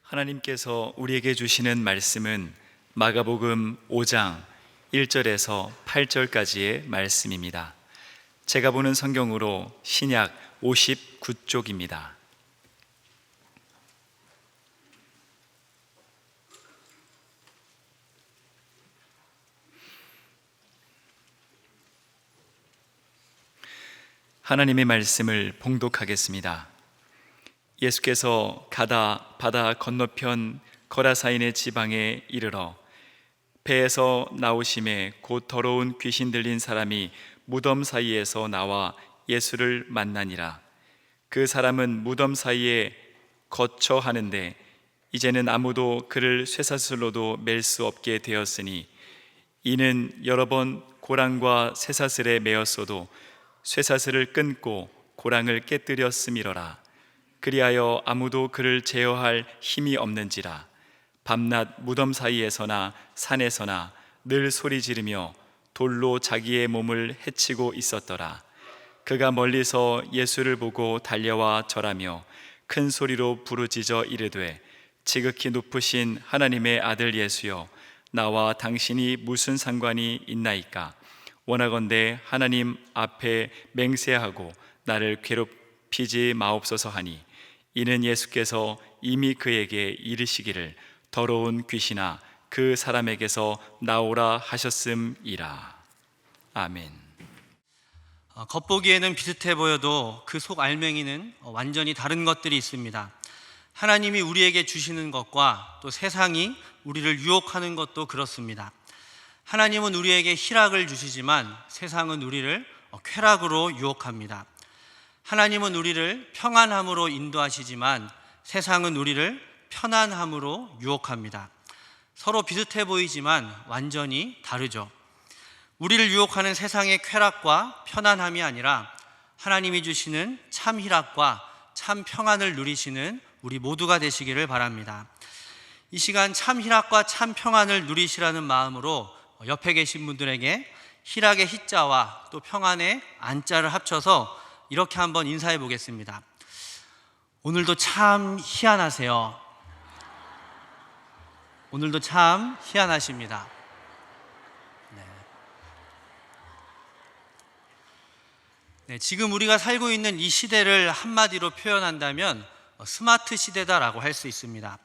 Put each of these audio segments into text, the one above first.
하나님께서 우리에게 주시는 말씀은 마가복음 5장 1절에서 8절까지의 말씀입니다. 제가 보는 성경으로 신약 59쪽입니다. 하나님의 말씀을 봉독하겠습니다. 예수께서 가다 바다 건너편 거라사인의 지방에 이르러 배에서 나오심에 곧 더러운 귀신 들린 사람이 무덤 사이에서 나와 예수를 만나니라. 그 사람은 무덤 사이에 거처 하는데 이제는 아무도 그를 쇠사슬로도 맬 수 없게 되었으니 이는 여러 번 고랑과 쇠사슬에 매었어도 쇠사슬을 끊고 고랑을 깨뜨렸음이러라. 그리하여 아무도 그를 제어할 힘이 없는지라. 밤낮 무덤 사이에서나 산에서나 늘 소리 지르며 돌로 자기의 몸을 해치고 있었더라. 그가 멀리서 예수를 보고 달려와 절하며 큰 소리로 부르짖어 이르되 지극히 높으신 하나님의 아들 예수여, 나와 당신이 무슨 상관이 있나이까? 원하건대 하나님 앞에 맹세하고 나를 괴롭히지 마옵소서 하니, 이는 예수께서 이미 그에게 이르시기를 더러운 귀신아 그 사람에게서 나오라 하셨음이라. 아멘. 겉보기에는 비슷해 보여도 그 속 알맹이는 완전히 다른 것들이 있습니다. 하나님이 우리에게 주시는 것과 또 세상이 우리를 유혹하는 것도 그렇습니다. 하나님은 우리에게 희락을 주시지만 세상은 우리를 쾌락으로 유혹합니다. 하나님은 우리를 평안함으로 인도하시지만 세상은 우리를 편안함으로 유혹합니다. 서로 비슷해 보이지만 완전히 다르죠. 우리를 유혹하는 세상의 쾌락과 편안함이 아니라 하나님이 주시는 참 희락과 참 평안을 누리시는 우리 모두가 되시기를 바랍니다. 이 시간 참 희락과 참 평안을 누리시라는 마음으로 옆에 계신 분들에게 희락의 희자와 또 평안의 안자를 합쳐서 이렇게 한번 인사해 보겠습니다. 오늘도 참 희한하세요. 오늘도 참 희한하십니다. 네, 지금 우리가 살고 있는 이 시대를 한마디로 표현한다면 스마트 시대다라고 할 수 있습니다.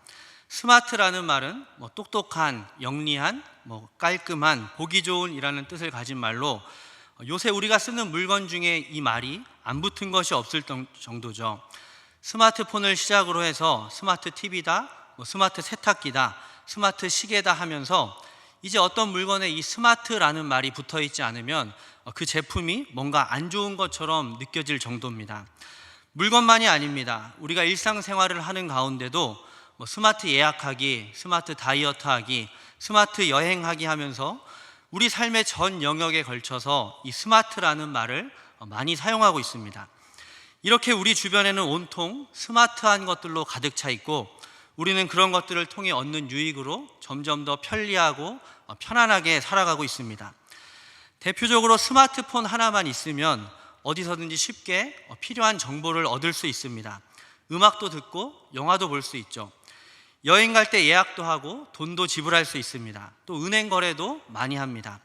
스마트라는 말은 똑똑한, 영리한, 깔끔한, 보기 좋은 이라는 뜻을 가진 말로 요새 우리가 쓰는 물건 중에 이 말이 안 붙은 것이 없을 정도죠. 스마트폰을 시작으로 해서 스마트 TV다, 스마트 세탁기다, 스마트 시계다 하면서 이제 어떤 물건에 이 스마트라는 말이 붙어 있지 않으면 그 제품이 뭔가 안 좋은 것처럼 느껴질 정도입니다. 물건만이 아닙니다. 우리가 일상생활을 하는 가운데도 스마트 예약하기, 스마트 다이어트 하기, 스마트 여행하기 하면서 우리 삶의 전 영역에 걸쳐서 이 스마트라는 말을 많이 사용하고 있습니다. 이렇게 우리 주변에는 온통 스마트한 것들로 가득 차 있고 우리는 그런 것들을 통해 얻는 유익으로 점점 더 편리하고 편안하게 살아가고 있습니다. 대표적으로 스마트폰 하나만 있으면 어디서든지 쉽게 필요한 정보를 얻을 수 있습니다. 음악도 듣고 영화도 볼 수 있죠. 여행 갈 때 예약도 하고 돈도 지불할 수 있습니다. 또 은행 거래도 많이 합니다.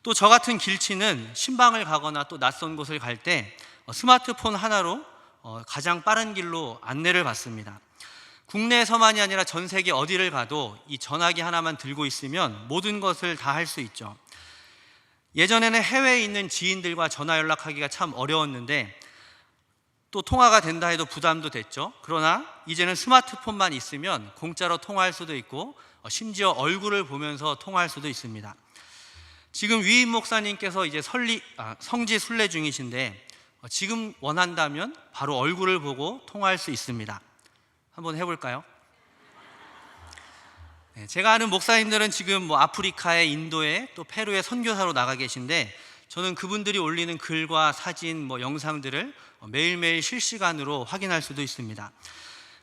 또 저 같은 길치는 신방을 가거나 또 낯선 곳을 갈 때 스마트폰 하나로 가장 빠른 길로 안내를 받습니다. 국내에서만이 아니라 전 세계 어디를 가도 이 전화기 하나만 들고 있으면 모든 것을 다 할 수 있죠. 예전에는 해외에 있는 지인들과 전화 연락하기가 참 어려웠는데 또 통화가 된다 해도 부담도 됐죠. 그러나 이제는 스마트폰만 있으면 공짜로 통화할 수도 있고 심지어 얼굴을 보면서 통화할 수도 있습니다. 지금 위임 목사님께서 이제 성지 순례 중이신데 지금 원한다면 바로 얼굴을 보고 통화할 수 있습니다. 한번 해볼까요? 제가 아는 목사님들은 지금 아프리카에, 인도에, 또 페루에 선교사로 나가 계신데 저는 그분들이 올리는 글과 사진, 영상들을 매일매일 실시간으로 확인할 수도 있습니다.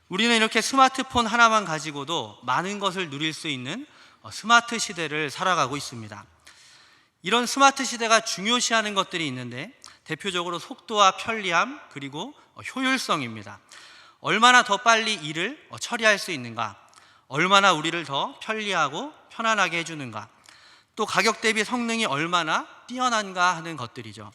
우리는 이렇게 스마트폰 하나만 가지고도 많은 것을 누릴 수 있는 스마트 시대를 살아가고 있습니다. 이런 스마트 시대가 중요시하는 것들이 있는데 대표적으로 속도와 편리함 그리고 효율성입니다. 얼마나 더 빨리 일을 처리할 수 있는가, 얼마나 우리를 더 편리하고 편안하게 해주는가, 또 가격 대비 성능이 얼마나 뛰어난가 하는 것들이죠.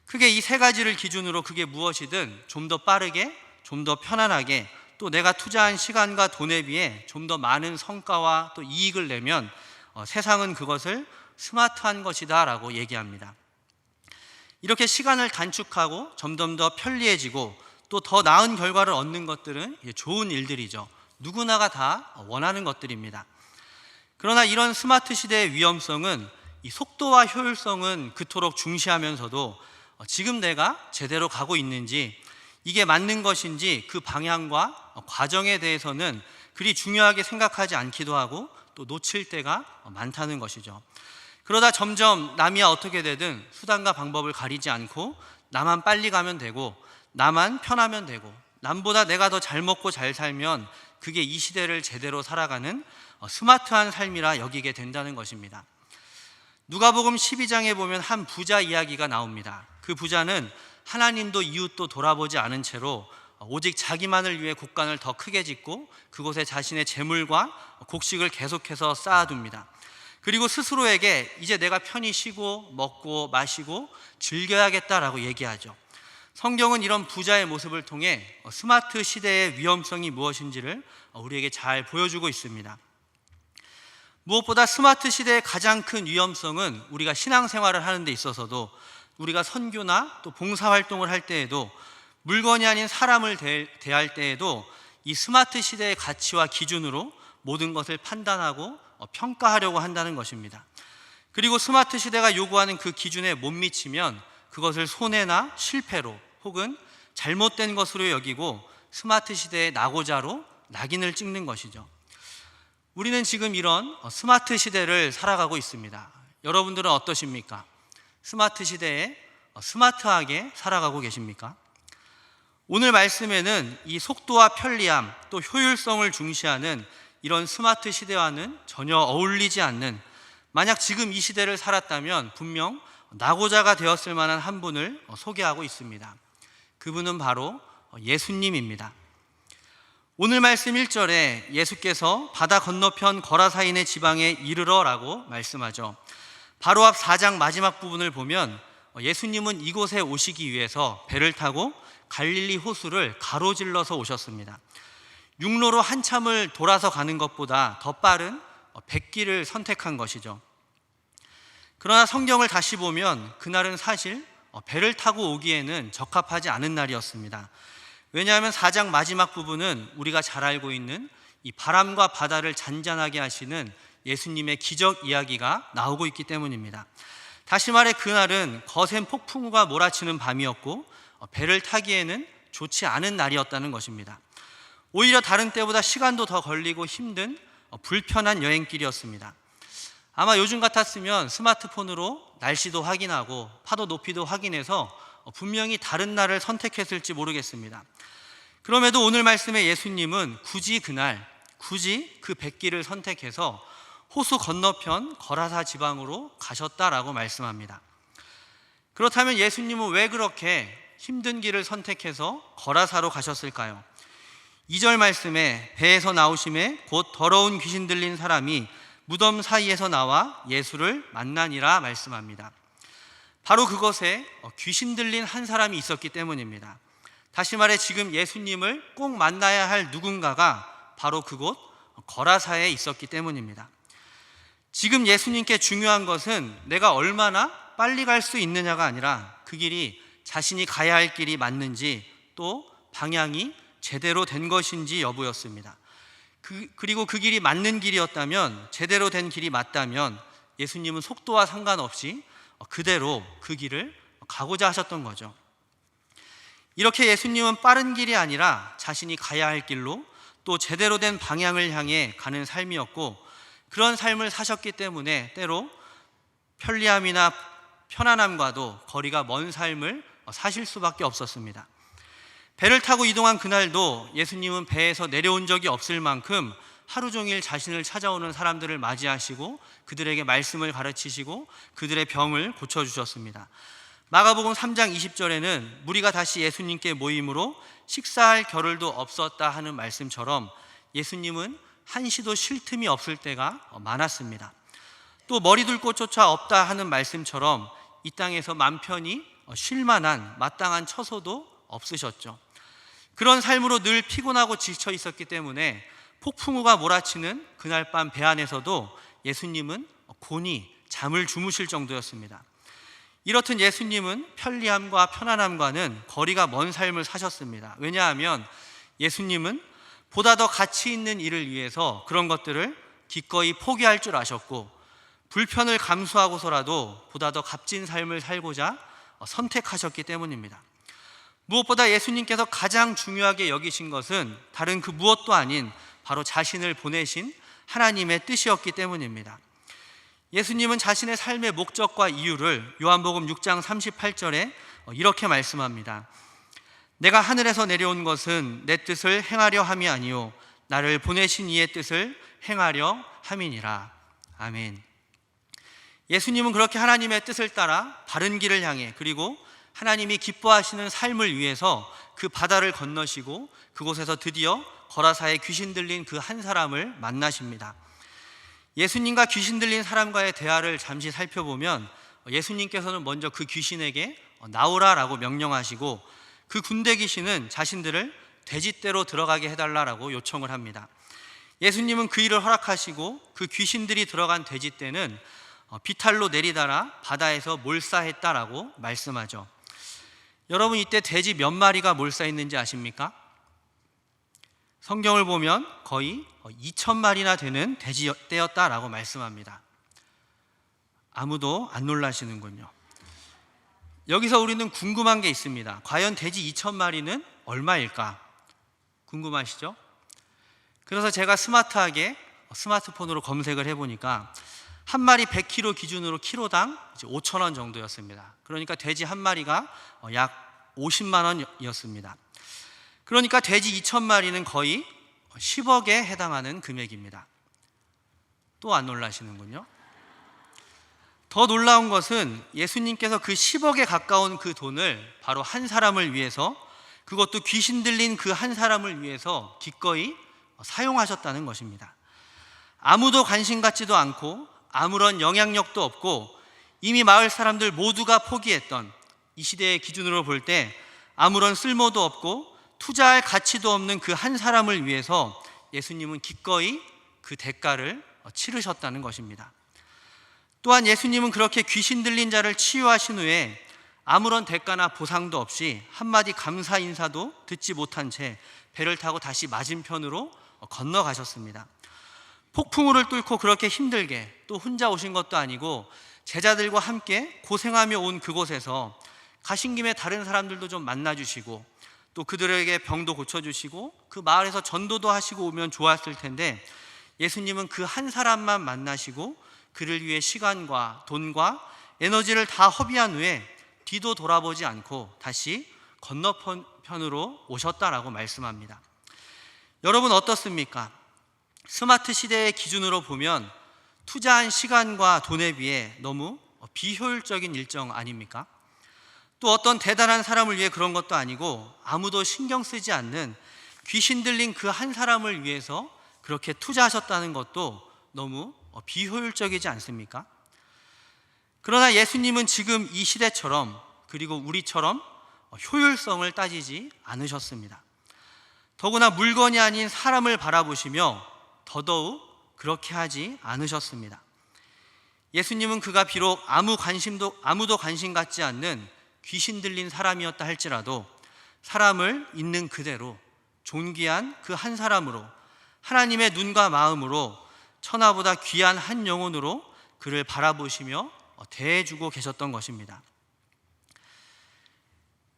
크게 이 세 가지를 기준으로 그게 무엇이든 좀 더 빠르게, 좀 더 편안하게, 또 내가 투자한 시간과 돈에 비해 좀 더 많은 성과와 또 이익을 내면 세상은 그것을 스마트한 것이다 라고 얘기합니다. 이렇게 시간을 단축하고 점점 더 편리해지고 또 더 나은 결과를 얻는 것들은 좋은 일들이죠. 누구나가 다 원하는 것들입니다. 그러나 이런 스마트 시대의 위험성은 이 속도와 효율성은 그토록 중시하면서도 지금 내가 제대로 가고 있는지, 이게 맞는 것인지 그 방향과 과정에 대해서는 그리 중요하게 생각하지 않기도 하고 또 놓칠 때가 많다는 것이죠. 그러다 점점 남이야 어떻게 되든 수단과 방법을 가리지 않고 나만 빨리 가면 되고, 나만 편하면 되고, 남보다 내가 더 잘 먹고 잘 살면 그게 이 시대를 제대로 살아가는 스마트한 삶이라 여기게 된다는 것입니다. 누가복음 12장에 보면 한 부자 이야기가 나옵니다. 그 부자는 하나님도 이웃도 돌아보지 않은 채로 오직 자기만을 위해 곡간을 더 크게 짓고 그곳에 자신의 재물과 곡식을 계속해서 쌓아둡니다. 그리고 스스로에게 이제 내가 편히 쉬고 먹고 마시고 즐겨야겠다라고 얘기하죠. 성경은 이런 부자의 모습을 통해 스마트 시대의 위험성이 무엇인지를 우리에게 잘 보여주고 있습니다. 무엇보다 스마트 시대의 가장 큰 위험성은 우리가 신앙생활을 하는 데 있어서도, 우리가 선교나 또 봉사활동을 할 때에도, 물건이 아닌 사람을 대할 때에도 이 스마트 시대의 가치와 기준으로 모든 것을 판단하고 평가하려고 한다는 것입니다. 그리고 스마트 시대가 요구하는 그 기준에 못 미치면 그것을 손해나 실패로 혹은 잘못된 것으로 여기고 스마트 시대의 낙오자로 낙인을 찍는 것이죠. 우리는 지금 이런 스마트 시대를 살아가고 있습니다. 여러분들은 어떠십니까? 스마트 시대에 스마트하게 살아가고 계십니까? 오늘 말씀에는 이 속도와 편리함 또 효율성을 중시하는 이런 스마트 시대와는 전혀 어울리지 않는, 만약 지금 이 시대를 살았다면 분명 낙오자가 되었을 만한 한 분을 소개하고 있습니다. 그분은 바로 예수님입니다. 오늘 말씀 1절에 예수께서 바다 건너편 거라사인의 지방에 이르러 라고 말씀하죠. 바로 앞 4장 마지막 부분을 보면 예수님은 이곳에 오시기 위해서 배를 타고 갈릴리 호수를 가로질러서 오셨습니다. 육로로 한참을 돌아서 가는 것보다 더 빠른 백길을 선택한 것이죠. 그러나 성경을 다시 보면 그날은 사실 배를 타고 오기에는 적합하지 않은 날이었습니다. 왜냐하면 4장 마지막 부분은 우리가 잘 알고 있는 이 바람과 바다를 잔잔하게 하시는 예수님의 기적 이야기가 나오고 있기 때문입니다. 다시 말해 그날은 거센 폭풍우가 몰아치는 밤이었고 배를 타기에는 좋지 않은 날이었다는 것입니다. 오히려 다른 때보다 시간도 더 걸리고 힘든 불편한 여행길이었습니다. 아마 요즘 같았으면 스마트폰으로 날씨도 확인하고 파도 높이도 확인해서 분명히 다른 날을 선택했을지 모르겠습니다. 그럼에도 오늘 말씀의 예수님은 굳이 그 백길을 선택해서 호수 건너편 거라사 지방으로 가셨다라고 말씀합니다. 그렇다면 예수님은 왜 그렇게 힘든 길을 선택해서 거라사로 가셨을까요? 2절 말씀에 배에서 나오심에 곧 더러운 귀신 들린 사람이 무덤 사이에서 나와 예수를 만나니라 말씀합니다. 바로 그것에 귀신 들린 한 사람이 있었기 때문입니다. 다시 말해 지금 예수님을 꼭 만나야 할 누군가가 바로 그곳 거라사에 있었기 때문입니다. 지금 예수님께 중요한 것은 내가 얼마나 빨리 갈 수 있느냐가 아니라 그 길이 자신이 가야 할 길이 맞는지 또 방향이 제대로 된 것인지 여부였습니다. 그리고 그 길이 맞는 길이었다면, 제대로 된 길이 맞다면 예수님은 속도와 상관없이 그대로 그 길을 가고자 하셨던 거죠. 이렇게 예수님은 빠른 길이 아니라 자신이 가야 할 길로 또 제대로 된 방향을 향해 가는 삶이었고, 그런 삶을 사셨기 때문에 때로 편리함이나 편안함과도 거리가 먼 삶을 사실 수밖에 없었습니다. 배를 타고 이동한 그날도 예수님은 배에서 내려온 적이 없을 만큼 하루 종일 자신을 찾아오는 사람들을 맞이하시고 그들에게 말씀을 가르치시고 그들의 병을 고쳐주셨습니다. 마가복음 3장 20절에는 무리가 다시 예수님께 모임으로 식사할 겨를도 없었다 하는 말씀처럼 예수님은 한시도 쉴 틈이 없을 때가 많았습니다. 또 머리둘 곳조차 없다 하는 말씀처럼 이 땅에서 맘 편히 쉴 만한 마땅한 처소도 없으셨죠. 그런 삶으로 늘 피곤하고 지쳐 있었기 때문에 폭풍우가 몰아치는 그날 밤 배 안에서도 예수님은 곤히 잠을 주무실 정도였습니다. 이렇듯 예수님은 편리함과 편안함과는 거리가 먼 삶을 사셨습니다. 왜냐하면 예수님은 보다 더 가치 있는 일을 위해서 그런 것들을 기꺼이 포기할 줄 아셨고, 불편을 감수하고서라도 보다 더 값진 삶을 살고자 선택하셨기 때문입니다. 무엇보다 예수님께서 가장 중요하게 여기신 것은 다른 그 무엇도 아닌 바로 자신을 보내신 하나님의 뜻이었기 때문입니다. 예수님은 자신의 삶의 목적과 이유를 요한복음 6장 38절에 이렇게 말씀합니다. 내가 하늘에서 내려온 것은 내 뜻을 행하려 함이 아니요 나를 보내신 이의 뜻을 행하려 함이니라. 아멘. 예수님은 그렇게 하나님의 뜻을 따라 바른 길을 향해, 그리고 하나님이 기뻐하시는 삶을 위해서 그 바다를 건너시고 그곳에서 드디어 거라사에 귀신 들린 그 한 사람을 만나십니다. 예수님과 귀신 들린 사람과의 대화를 잠시 살펴보면 예수님께서는 먼저 그 귀신에게 나오라라고 명령하시고, 그 군대 귀신은 자신들을 돼지떼로 들어가게 해달라고 요청을 합니다. 예수님은 그 일을 허락하시고 그 귀신들이 들어간 돼지떼는 비탈로 내리다라 바다에서 몰사했다라고 말씀하죠. 여러분, 이때 돼지 몇 마리가 몰사했는지 아십니까? 성경을 보면 거의 2,000마리나 되는 돼지떼였다라고 말씀합니다. 아무도 안 놀라시는군요. 여기서 우리는 궁금한 게 있습니다. 과연 돼지 2,000마리는 얼마일까? 궁금하시죠? 그래서 제가 스마트하게 스마트폰으로 검색을 해보니까 한 마리 100kg 기준으로 키로당 5,000원 정도였습니다. 그러니까 돼지 한 마리가 약 50만 원이었습니다. 그러니까 돼지 2,000마리는 거의 10억에 해당하는 금액입니다. 또 안 놀라시는군요. 더 놀라운 것은 예수님께서 그 10억에 가까운 그 돈을 바로 한 사람을 위해서, 그것도 귀신 들린 그 한 사람을 위해서 기꺼이 사용하셨다는 것입니다. 아무도 관심 갖지도 않고 아무런 영향력도 없고 이미 마을 사람들 모두가 포기했던 이 시대의 기준으로 볼 때 아무런 쓸모도 없고 투자할 가치도 없는 그 한 사람을 위해서 예수님은 기꺼이 그 대가를 치르셨다는 것입니다. 또한 예수님은 그렇게 귀신 들린 자를 치유하신 후에 아무런 대가나 보상도 없이 한마디 감사 인사도 듣지 못한 채 배를 타고 다시 맞은편으로 건너가셨습니다. 폭풍우를 뚫고 그렇게 힘들게, 또 혼자 오신 것도 아니고 제자들과 함께 고생하며 온 그곳에서 가신 김에 다른 사람들도 좀 만나주시고 또 그들에게 병도 고쳐주시고 그 마을에서 전도도 하시고 오면 좋았을 텐데, 예수님은 그 한 사람만 만나시고 그를 위해 시간과 돈과 에너지를 다 허비한 후에 뒤도 돌아보지 않고 다시 건너편으로 오셨다라고 말씀합니다. 여러분, 어떻습니까? 스마트 시대의 기준으로 보면 투자한 시간과 돈에 비해 너무 비효율적인 일정 아닙니까? 또 어떤 대단한 사람을 위해 그런 것도 아니고 아무도 신경 쓰지 않는 귀신 들린 그 한 사람을 위해서 그렇게 투자하셨다는 것도 너무 비효율적이지 않습니까? 그러나 예수님은 지금 이 시대처럼, 그리고 우리처럼 효율성을 따지지 않으셨습니다. 더구나 물건이 아닌 사람을 바라보시며 더더욱 그렇게 하지 않으셨습니다. 예수님은 그가 비록 아무도 관심 갖지 않는 귀신 들린 사람이었다 할지라도 사람을 있는 그대로 존귀한 그 한 사람으로, 하나님의 눈과 마음으로 천하보다 귀한 한 영혼으로 그를 바라보시며 대해주고 계셨던 것입니다.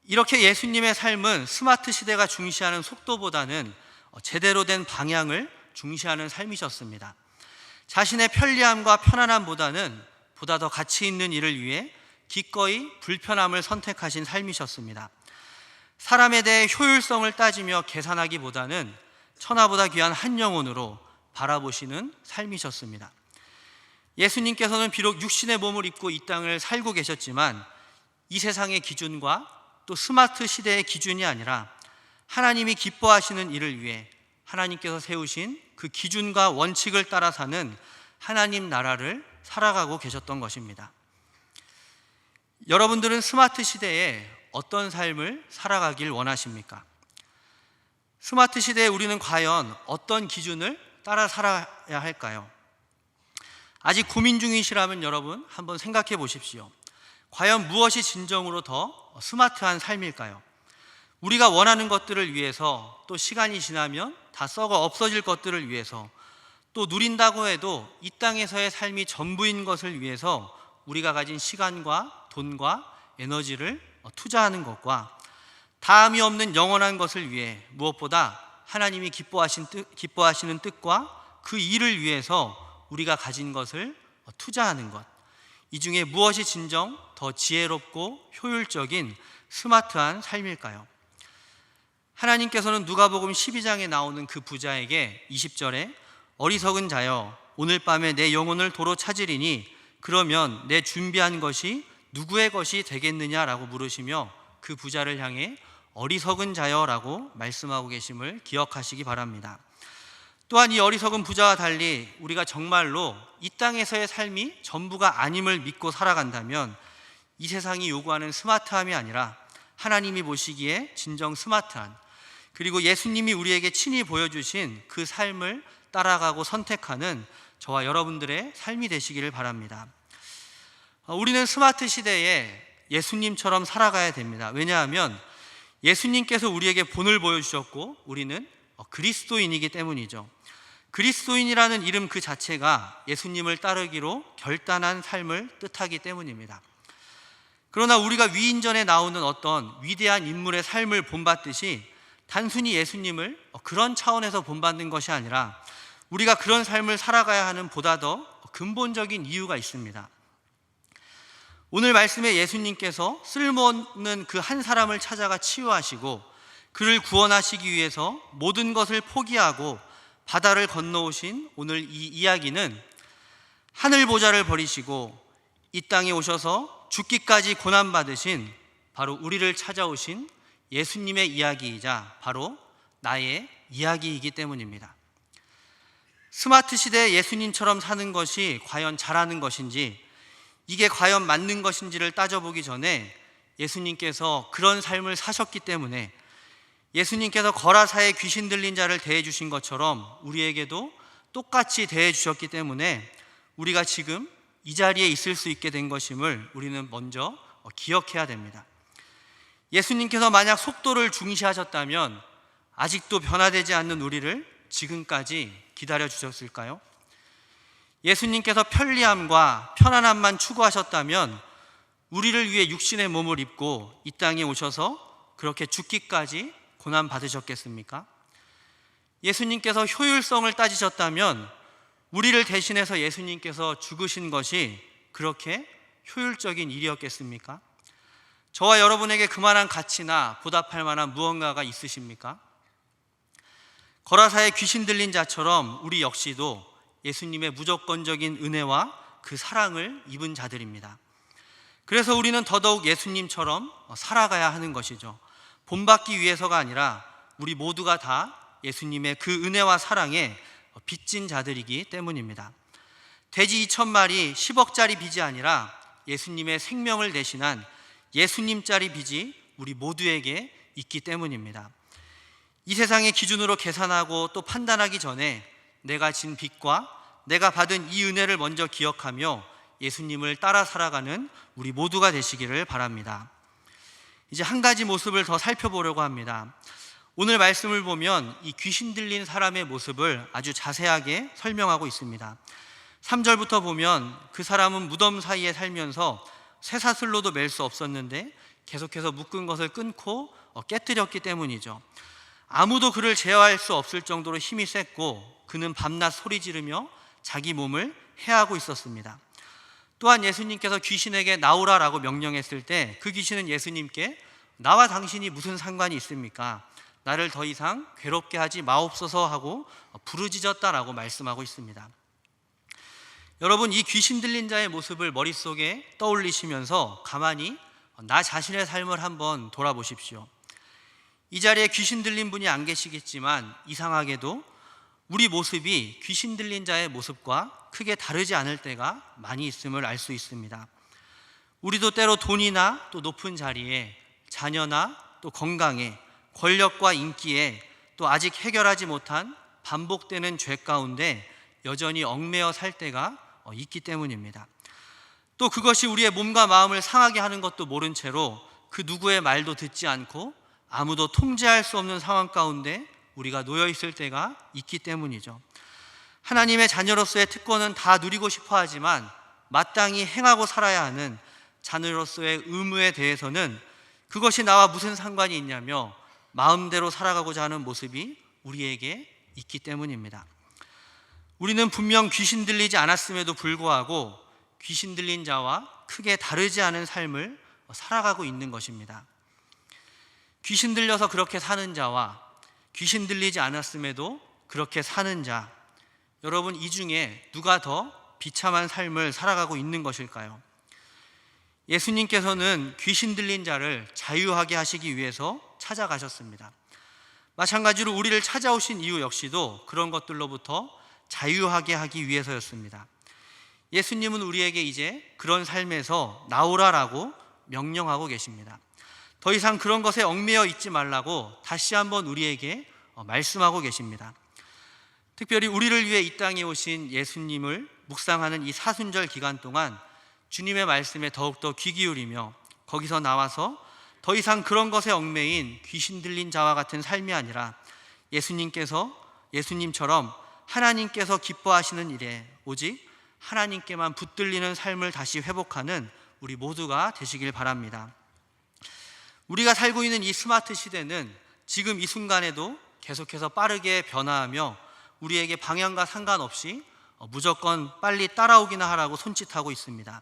이렇게 예수님의 삶은 스마트 시대가 중시하는 속도보다는 제대로 된 방향을 중시하는 삶이셨습니다. 자신의 편리함과 편안함보다는 보다 더 가치 있는 일을 위해 기꺼이 불편함을 선택하신 삶이셨습니다. 사람에 대해 효율성을 따지며 계산하기보다는 천하보다 귀한 한 영혼으로 바라보시는 삶이셨습니다. 예수님께서는 비록 육신의 몸을 입고 이 땅을 살고 계셨지만 이 세상의 기준과 또 스마트 시대의 기준이 아니라 하나님이 기뻐하시는 일을 위해 하나님께서 세우신 그 기준과 원칙을 따라 사는 하나님 나라를 살아가고 계셨던 것입니다. 여러분들은 스마트 시대에 어떤 삶을 살아가길 원하십니까? 스마트 시대에 우리는 과연 어떤 기준을 따라 살아야 할까요? 아직 고민 중이시라면 여러분 한번 생각해 보십시오. 과연 무엇이 진정으로 더 스마트한 삶일까요? 우리가 원하는 것들을 위해서, 또 시간이 지나면 다 썩어 없어질 것들을 위해서, 또 누린다고 해도 이 땅에서의 삶이 전부인 것을 위해서 우리가 가진 시간과 돈과 에너지를 투자하는 것과 다함이 없는 영원한 것을 위해 무엇보다 하나님이 기뻐하시는 뜻과 그 일을 위해서 우리가 가진 것을 투자하는 것, 이 중에 무엇이 진정 더 지혜롭고 효율적인 스마트한 삶일까요? 하나님께서는 누가복음 12장에 나오는 그 부자에게 20절에 어리석은 자여 오늘 밤에 내 영혼을 도로 찾으리니 그러면 내 준비한 것이 누구의 것이 되겠느냐라고 물으시며 그 부자를 향해 어리석은 자여라고 말씀하고 계심을 기억하시기 바랍니다. 또한 이 어리석은 부자와 달리 우리가 정말로 이 땅에서의 삶이 전부가 아님을 믿고 살아간다면 이 세상이 요구하는 스마트함이 아니라 하나님이 보시기에 진정 스마트한, 그리고 예수님이 우리에게 친히 보여주신 그 삶을 따라가고 선택하는 저와 여러분들의 삶이 되시기를 바랍니다. 우리는 스마트 시대에 예수님처럼 살아가야 됩니다. 왜냐하면 예수님께서 우리에게 본을 보여주셨고 우리는 그리스도인이기 때문이죠. 그리스도인이라는 이름 그 자체가 예수님을 따르기로 결단한 삶을 뜻하기 때문입니다. 그러나 우리가 위인전에 나오는 어떤 위대한 인물의 삶을 본받듯이 단순히 예수님을 그런 차원에서 본받는 것이 아니라 우리가 그런 삶을 살아가야 하는 보다 더 근본적인 이유가 있습니다. 오늘 말씀에 예수님께서 쓸모없는 그 한 사람을 찾아가 치유하시고 그를 구원하시기 위해서 모든 것을 포기하고 바다를 건너오신 오늘 이 이야기는 하늘 보좌를 버리시고 이 땅에 오셔서 죽기까지 고난받으신 바로 우리를 찾아오신 예수님의 이야기이자 바로 나의 이야기이기 때문입니다. 스마트 시대에 예수님처럼 사는 것이 과연 잘하는 것인지, 이게 과연 맞는 것인지를 따져보기 전에 예수님께서 그런 삶을 사셨기 때문에, 예수님께서 거라사에 귀신 들린 자를 대해 주신 것처럼 우리에게도 똑같이 대해 주셨기 때문에 우리가 지금 이 자리에 있을 수 있게 된 것임을 우리는 먼저 기억해야 됩니다. 예수님께서 만약 속도를 중시하셨다면 아직도 변화되지 않는 우리를 지금까지 기다려 주셨을까요? 예수님께서 편리함과 편안함만 추구하셨다면 우리를 위해 육신의 몸을 입고 이 땅에 오셔서 그렇게 죽기까지 고난 받으셨겠습니까? 예수님께서 효율성을 따지셨다면 우리를 대신해서 예수님께서 죽으신 것이 그렇게 효율적인 일이었겠습니까? 저와 여러분에게 그만한 가치나 보답할 만한 무언가가 있으십니까? 거라사의 귀신 들린 자처럼 우리 역시도 예수님의 무조건적인 은혜와 그 사랑을 입은 자들입니다. 그래서 우리는 더더욱 예수님처럼 살아가야 하는 것이죠. 본받기 위해서가 아니라 우리 모두가 다 예수님의 그 은혜와 사랑에 빚진 자들이기 때문입니다. 돼지 2,000마리 10억짜리 빚이 아니라 예수님의 생명을 대신한 예수님짜리 빚이 우리 모두에게 있기 때문입니다. 이 세상의 기준으로 계산하고 또 판단하기 전에 내가 진 빚과 내가 받은 이 은혜를 먼저 기억하며 예수님을 따라 살아가는 우리 모두가 되시기를 바랍니다. 이제 한 가지 모습을 더 살펴보려고 합니다. 오늘 말씀을 보면 이 귀신 들린 사람의 모습을 아주 자세하게 설명하고 있습니다. 3절부터 보면 그 사람은 무덤 사이에 살면서 쇠사슬로도 맬 수 없었는데 계속해서 묶은 것을 끊고 깨뜨렸기 때문이죠. 아무도 그를 제어할 수 없을 정도로 힘이 셌고 그는 밤낮 소리 지르며 자기 몸을 해하고 있었습니다. 또한 예수님께서 귀신에게 나오라라고 명령했을 때 그 귀신은 예수님께 나와 당신이 무슨 상관이 있습니까? 나를 더 이상 괴롭게 하지 마옵소서 하고 부르짖었다라고 말씀하고 있습니다. 여러분, 이 귀신 들린 자의 모습을 머릿속에 떠올리시면서 가만히 나 자신의 삶을 한번 돌아보십시오. 이 자리에 귀신 들린 분이 안 계시겠지만 이상하게도 우리 모습이 귀신 들린 자의 모습과 크게 다르지 않을 때가 많이 있음을 알 수 있습니다. 우리도 때로 돈이나 또 높은 자리에, 자녀나 또 건강에, 권력과 인기에, 또 아직 해결하지 못한 반복되는 죄 가운데 여전히 얽매여 살 때가 있기 때문입니다. 또 그것이 우리의 몸과 마음을 상하게 하는 것도 모른 채로 그 누구의 말도 듣지 않고 아무도 통제할 수 없는 상황 가운데 우리가 놓여 있을 때가 있기 때문이죠. 하나님의 자녀로서의 특권은 다 누리고 싶어 하지만 마땅히 행하고 살아야 하는 자녀로서의 의무에 대해서는 그것이 나와 무슨 상관이 있냐며 마음대로 살아가고자 하는 모습이 우리에게 있기 때문입니다. 우리는 분명 귀신 들리지 않았음에도 불구하고 귀신 들린 자와 크게 다르지 않은 삶을 살아가고 있는 것입니다. 귀신 들려서 그렇게 사는 자와 귀신 들리지 않았음에도 그렇게 사는 자, 여러분 이 중에 누가 더 비참한 삶을 살아가고 있는 것일까요? 예수님께서는 귀신 들린 자를 자유하게 하시기 위해서 찾아가셨습니다. 마찬가지로 우리를 찾아오신 이유 역시도 그런 것들로부터 자유하게 하기 위해서였습니다. 예수님은 우리에게 이제 그런 삶에서 나오라라고 명령하고 계십니다. 더 이상 그런 것에 얽매여 있지 말라고 다시 한번 우리에게 말씀하고 계십니다. 특별히 우리를 위해 이 땅에 오신 예수님을 묵상하는 이 사순절 기간 동안 주님의 말씀에 더욱더 귀 기울이며 거기서 나와서 더 이상 그런 것에 얽매인 귀신 들린 자와 같은 삶이 아니라 예수님처럼 하나님께서 기뻐하시는 일에 오직 하나님께만 붙들리는 삶을 다시 회복하는 우리 모두가 되시길 바랍니다. 우리가 살고 있는 이 스마트 시대는 지금 이 순간에도 계속해서 빠르게 변화하며 우리에게 방향과 상관없이 무조건 빨리 따라오기나 하라고 손짓하고 있습니다.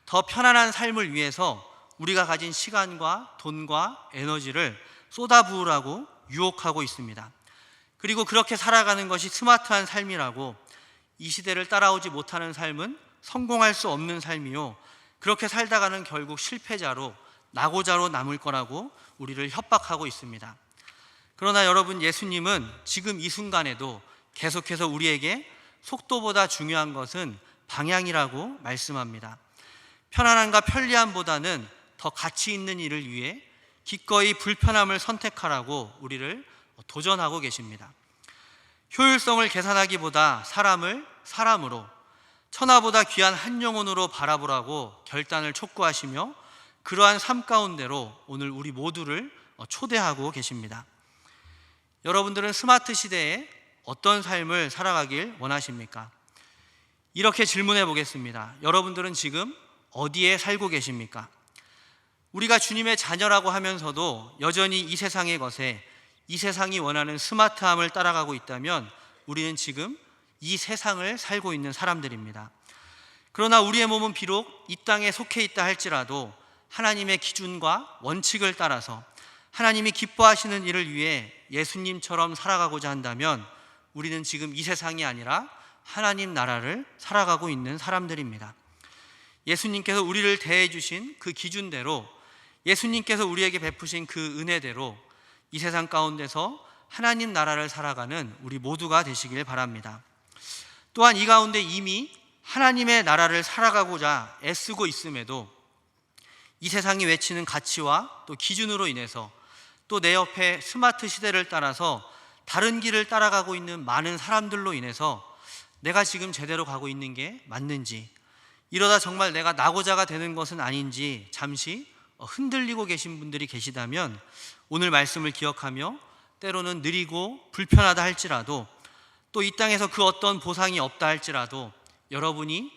더 편안한 삶을 위해서 우리가 가진 시간과 돈과 에너지를 쏟아부으라고 유혹하고 있습니다. 그리고 그렇게 살아가는 것이 스마트한 삶이라고, 이 시대를 따라오지 못하는 삶은 성공할 수 없는 삶이요, 그렇게 살다가는 결국 실패자로, 낙오자로 남을 거라고 우리를 협박하고 있습니다. 그러나 여러분, 예수님은 지금 이 순간에도 계속해서 우리에게 속도보다 중요한 것은 방향이라고 말씀합니다. 편안함과 편리함보다는 더 가치 있는 일을 위해 기꺼이 불편함을 선택하라고 우리를 도전하고 계십니다. 효율성을 계산하기보다 사람을 사람으로, 천하보다 귀한 한 영혼으로 바라보라고 결단을 촉구하시며 그러한 삶 가운데로 오늘 우리 모두를 초대하고 계십니다. 여러분들은 스마트 시대에 어떤 삶을 살아가길 원하십니까? 이렇게 질문해 보겠습니다. 여러분들은 지금 어디에 살고 계십니까? 우리가 주님의 자녀라고 하면서도 여전히 이 세상의 것에, 이 세상이 원하는 스마트함을 따라가고 있다면 우리는 지금 이 세상을 살고 있는 사람들입니다. 그러나 우리의 몸은 비록 이 땅에 속해 있다 할지라도 하나님의 기준과 원칙을 따라서 하나님이 기뻐하시는 일을 위해 예수님처럼 살아가고자 한다면 우리는 지금 이 세상이 아니라 하나님 나라를 살아가고 있는 사람들입니다. 예수님께서 우리를 대해 주신 그 기준대로, 예수님께서 우리에게 베푸신 그 은혜대로 이 세상 가운데서 하나님 나라를 살아가는 우리 모두가 되시길 바랍니다. 또한 이 가운데 이미 하나님의 나라를 살아가고자 애쓰고 있음에도 이 세상이 외치는 가치와 또 기준으로 인해서, 또 내 옆에 스마트 시대를 따라서 다른 길을 따라가고 있는 많은 사람들로 인해서 내가 지금 제대로 가고 있는 게 맞는지, 이러다 정말 내가 낙오자가 되는 것은 아닌지 잠시 흔들리고 계신 분들이 계시다면 오늘 말씀을 기억하며 때로는 느리고 불편하다 할지라도, 또 이 땅에서 그 어떤 보상이 없다 할지라도 여러분이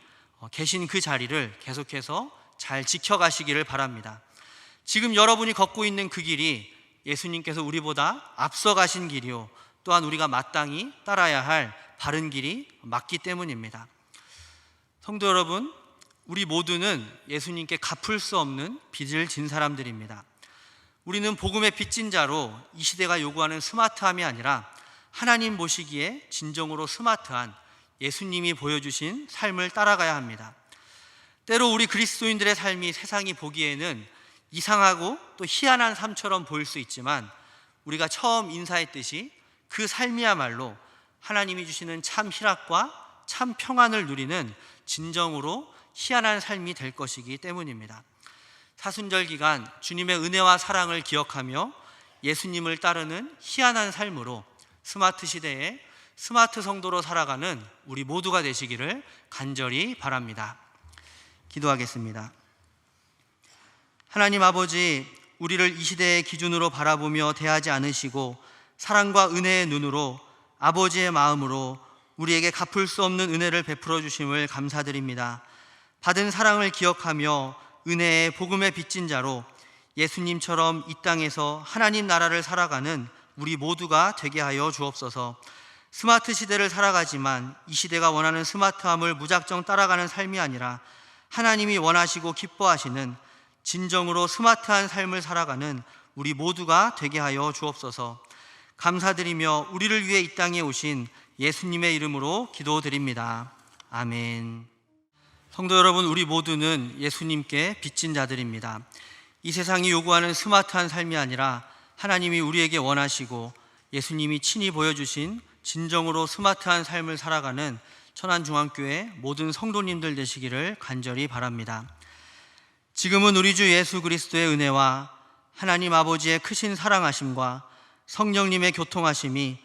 계신 그 자리를 계속해서 잘 지켜가시기를 바랍니다. 지금 여러분이 걷고 있는 그 길이 예수님께서 우리보다 앞서가신 길이요, 또한 우리가 마땅히 따라야 할 바른 길이 맞기 때문입니다. 성도 여러분, 우리 모두는 예수님께 갚을 수 없는 빚을 진 사람들입니다. 우리는 복음의 빚진 자로 이 시대가 요구하는 스마트함이 아니라 하나님 보시기에 진정으로 스마트한 예수님이 보여주신 삶을 따라가야 합니다. 때로 우리 그리스도인들의 삶이 세상이 보기에는 이상하고 또 희한한 삶처럼 보일 수 있지만 우리가 처음 인사했듯이 그 삶이야말로 하나님이 주시는 참 희락과 참 평안을 누리는 진정으로 희한한 삶이 될 것이기 때문입니다. 사순절 기간 주님의 은혜와 사랑을 기억하며 예수님을 따르는 희한한 삶으로 스마트 시대에 스마트 성도로 살아가는 우리 모두가 되시기를 간절히 바랍니다. 기도하겠습니다. 하나님 아버지, 우리를 이 시대의 기준으로 바라보며 대하지 않으시고 사랑과 은혜의 눈으로 아버지의 마음으로 우리에게 갚을 수 없는 은혜를 베풀어 주심을 감사드립니다. 받은 사랑을 기억하며 은혜의 복음에 빚진 자로 예수님처럼 이 땅에서 하나님 나라를 살아가는 우리 모두가 되게 하여 주옵소서. 스마트 시대를 살아가지만 이 시대가 원하는 스마트함을 무작정 따라가는 삶이 아니라 하나님이 원하시고 기뻐하시는 진정으로 스마트한 삶을 살아가는 우리 모두가 되게 하여 주옵소서. 감사드리며 우리를 위해 이 땅에 오신 예수님의 이름으로 기도드립니다. 아멘. 성도 여러분, 우리 모두는 예수님께 빚진 자들입니다. 이 세상이 요구하는 스마트한 삶이 아니라 하나님이 우리에게 원하시고 예수님이 친히 보여주신 진정으로 스마트한 삶을 살아가는 천안중앙교회 모든 성도님들 되시기를 간절히 바랍니다. 지금은 우리 주 예수 그리스도의 은혜와 하나님 아버지의 크신 사랑하심과 성령님의 교통하심이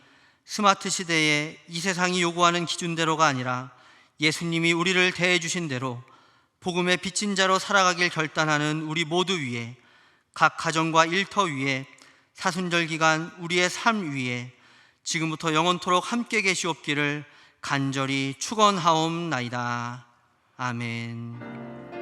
스마트 시대에 이 세상이 요구하는 기준대로가 아니라 예수님이 우리를 대해 주신 대로 복음의 빚진 자로 살아가길 결단하는 우리 모두 위에, 각 가정과 일터 위에, 사순절 기간 우리의 삶 위에 지금부터 영원토록 함께 계시옵기를 간절히 축원하옵나이다. 아멘.